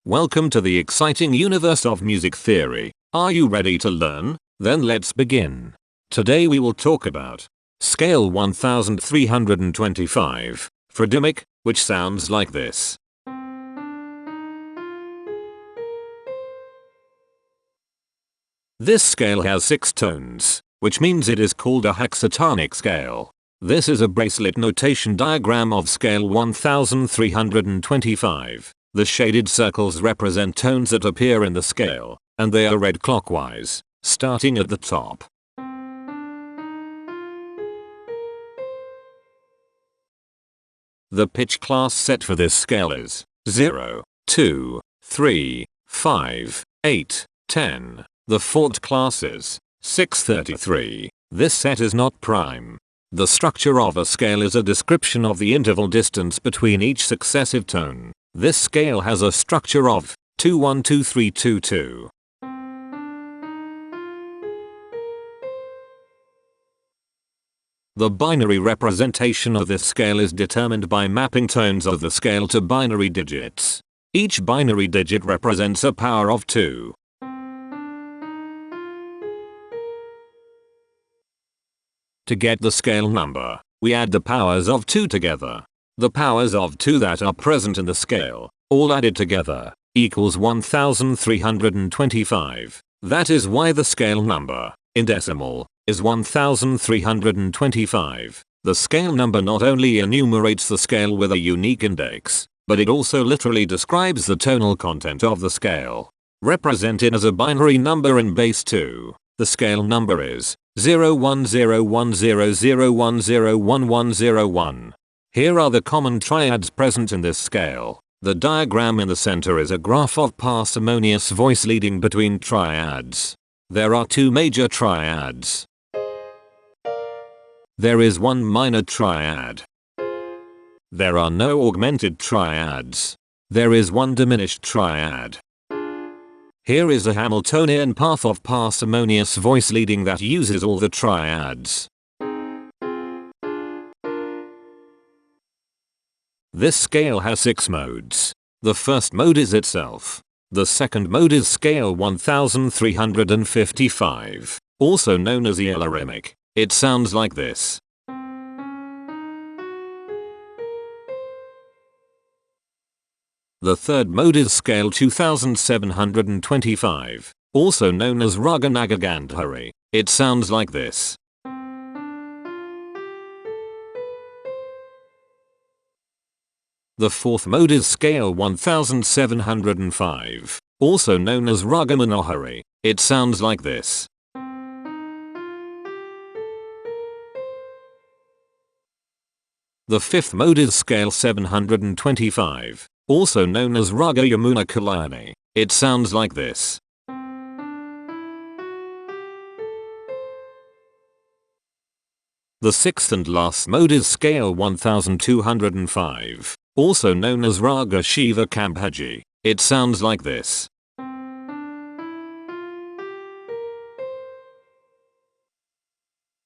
Welcome to the exciting universe of music theory. Are you ready to learn? Then let's begin. Today we will talk about scale 1325, Phradimic, which sounds like this. This scale has 6 tones, which means it is called a hexatonic scale. This is a bracelet notation diagram of scale 1325. The shaded circles represent tones that appear in the scale, and they are read clockwise, starting at the top. The pitch class set for this scale is 0, 2, 3, 5, 8, 10. The fault class is 633. This set is not prime. The structure of a scale is a description of the interval distance between each successive tone. This scale has a structure of 2-1-2-3-2-2. The binary representation of this scale is determined by mapping tones of the scale to binary digits. Each binary digit represents a power of 2. To get the scale number, we add the powers of 2 together. The powers of 2 that are present in the scale, all added together, equals 1325. That is why the scale number, in decimal, is 1325. The scale number not only enumerates the scale with a unique index, but it also literally describes the tonal content of the scale. Represented as a binary number in base 2, the scale number is 0101001010101. Here are the common triads present in this scale. The diagram in the center is a graph of parsimonious voice leading between triads. There are 2 major triads. There is 1 minor triad. There are no augmented triads. There is 1 diminished triad. Here is a Hamiltonian path of parsimonious voice leading that uses all the triads. This scale has 6 modes. The first mode is itself. The second mode is scale 1355, also known as Phradimic. It sounds like this. The third mode is scale 2725, also known as Raga Gandhari. It sounds like this. The fourth mode is scale 1705, also known as Raga Manohari. It sounds like this. The fifth mode is scale 725, also known as Raga Yamuna Kalyani. It sounds like this. The sixth and last mode is scale 1205. Also known as Raga Shiva Kambhaji. It sounds like this.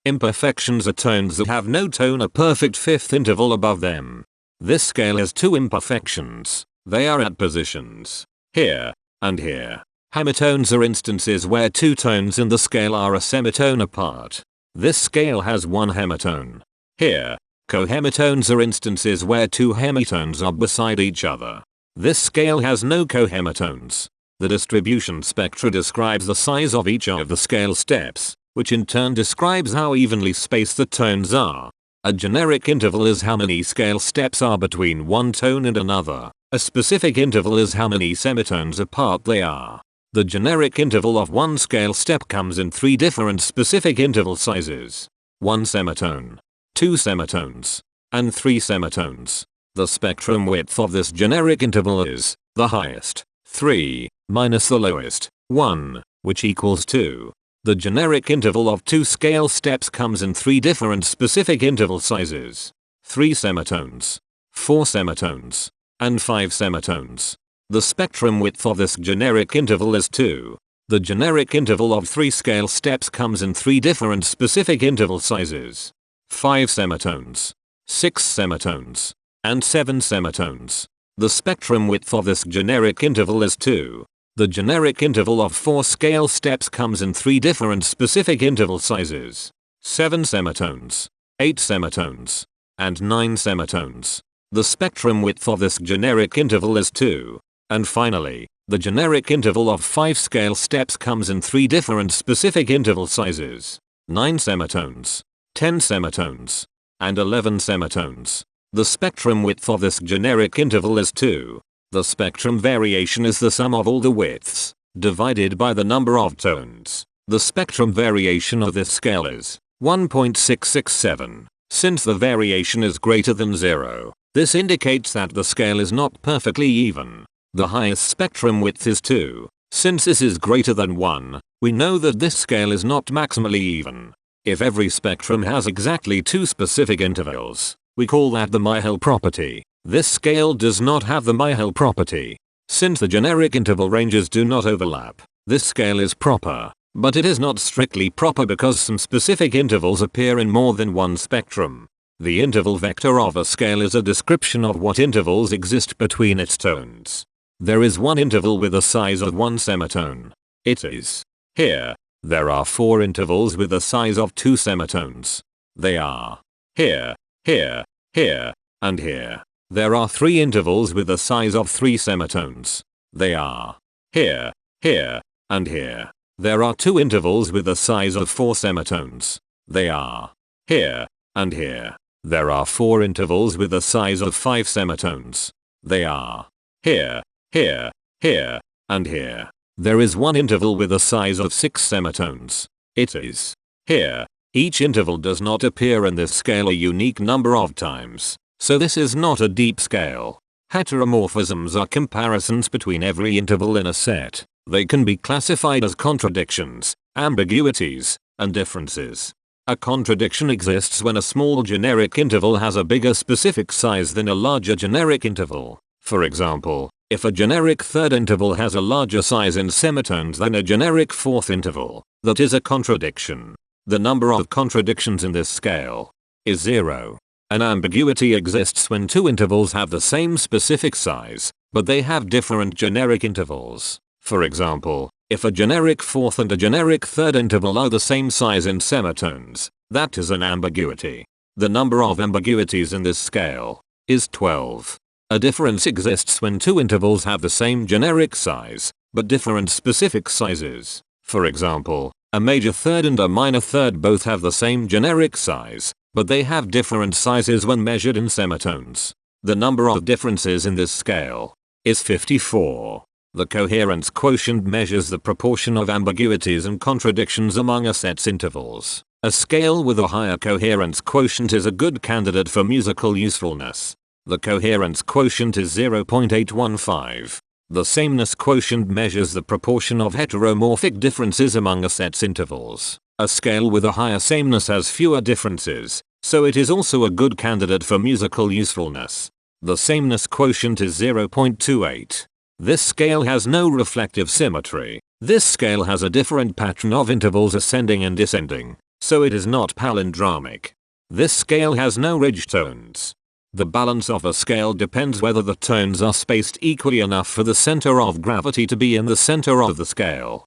Imperfections are tones that have no tone, a perfect fifth interval above them. This scale has 2 imperfections. They are at positions here and here. Hemitones are instances where 2 tones in the scale are a semitone apart. This scale has 1 hemitone here. Cohemitones are instances where 2 hemitones are beside each other. This scale has no cohemitones. The distribution spectra describes the size of each of the scale steps, which in turn describes how evenly spaced the tones are. A generic interval is how many scale steps are between one tone and another. A specific interval is how many semitones apart they are. The generic interval of one scale step comes in 3 different specific interval sizes: 1 semitone, 2 semitones, and 3 semitones. The spectrum width of this generic interval is the highest, 3, minus the lowest, 1, which equals 2. The generic interval of 2 scale steps comes in 3 different specific interval sizes: 3 semitones, 4 semitones, and 5 semitones. The spectrum width of this generic interval is 2. The generic interval of 3 scale steps comes in 3 different specific interval sizes: 5 semitones, 6 semitones, and 7 semitones. The spectrum width of this generic interval is 2. The generic interval of 4 scale steps comes in 3 different specific interval sizes: 7 semitones, 8 semitones, and 9 semitones. The spectrum width of this generic interval is 2. And finally, the generic interval of 5 scale steps comes in 3 different specific interval sizes: 9 semitones, 10 semitones, and 11 semitones. The spectrum width of this generic interval is 2. The spectrum variation is the sum of all the widths, divided by the number of tones. The spectrum variation of this scale is 1.667. Since the variation is greater than 0, this indicates that the scale is not perfectly even. The highest spectrum width is 2. Since this is greater than 1, we know that this scale is not maximally even. If every spectrum has exactly 2 specific intervals, we call that the Myhill property. This scale does not have the Myhill property. Since the generic interval ranges do not overlap, this scale is proper, but it is not strictly proper because some specific intervals appear in more than one spectrum. The interval vector of a scale is a description of what intervals exist between its tones. There is one interval with a size of 1 semitone. It is here. There are 4 intervals with a size of 2 semitones. They are here, here, here, and here. There are 3 intervals with a size of 3 semitones. They are here, here, and here. There are 2 intervals with a size of 4 semitones. They are here, and here. There are 4 intervals with a size of 5 semitones. They are here, here, here, and here. There is one interval with a size of 6 semitones. It is here. Each interval does not appear in this scale a unique number of times, so this is not a deep scale. Heteromorphisms are comparisons between every interval in a set. They can be classified as contradictions, ambiguities, and differences. A contradiction exists when a small generic interval has a bigger specific size than a larger generic interval. For example, if a generic third interval has a larger size in semitones than a generic fourth interval, that is a contradiction. The number of contradictions in this scale is 0. An ambiguity exists when 2 intervals have the same specific size, but they have different generic intervals. For example, if a generic fourth and a generic third interval are the same size in semitones, that is an ambiguity. The number of ambiguities in this scale is 12. A difference exists when 2 intervals have the same generic size, but different specific sizes. For example, a major third and a minor third both have the same generic size, but they have different sizes when measured in semitones. The number of differences in this scale is 54. The coherence quotient measures the proportion of ambiguities and contradictions among a set's intervals. A scale with a higher coherence quotient is a good candidate for musical usefulness. The coherence quotient is 0.815. The sameness quotient measures the proportion of heteromorphic differences among a set's intervals. A scale with a higher sameness has fewer differences, so it is also a good candidate for musical usefulness. The sameness quotient is 0.28. This scale has no reflective symmetry. This scale has a different pattern of intervals ascending and descending, so it is not palindromic. This scale has no ridge tones. The balance of a scale depends whether the tones are spaced equally enough for the center of gravity to be in the center of the scale.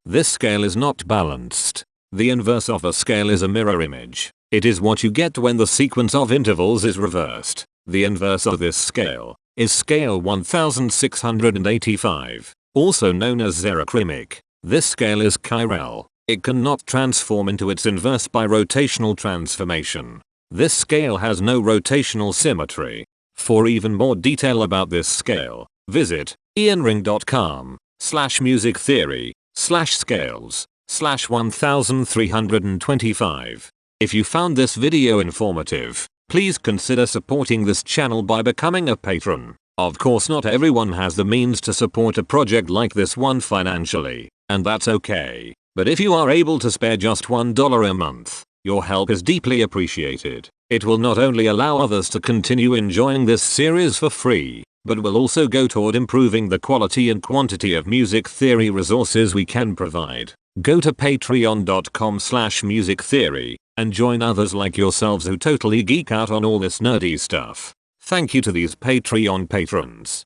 This scale is not balanced. The inverse of a scale is a mirror image. It is what you get when the sequence of intervals is reversed. The inverse of this scale is scale 1685, also known as xerochromic. This scale is chiral. It cannot transform into its inverse by rotational transformation. This scale has no rotational symmetry. For even more detail about this scale, visit ianring.com/musictheory/scales/1325. If you found this video informative, please consider supporting this channel by becoming a patron. Of course, not everyone has the means to support a project like this one financially, and that's okay. But if you are able to spare just $1 a month, your help is deeply appreciated. It will not only allow others to continue enjoying this series for free, but will also go toward improving the quality and quantity of music theory resources we can provide. Go to patreon.com/musictheory and join others like yourselves who totally geek out on all this nerdy stuff. Thank you to these Patreon patrons.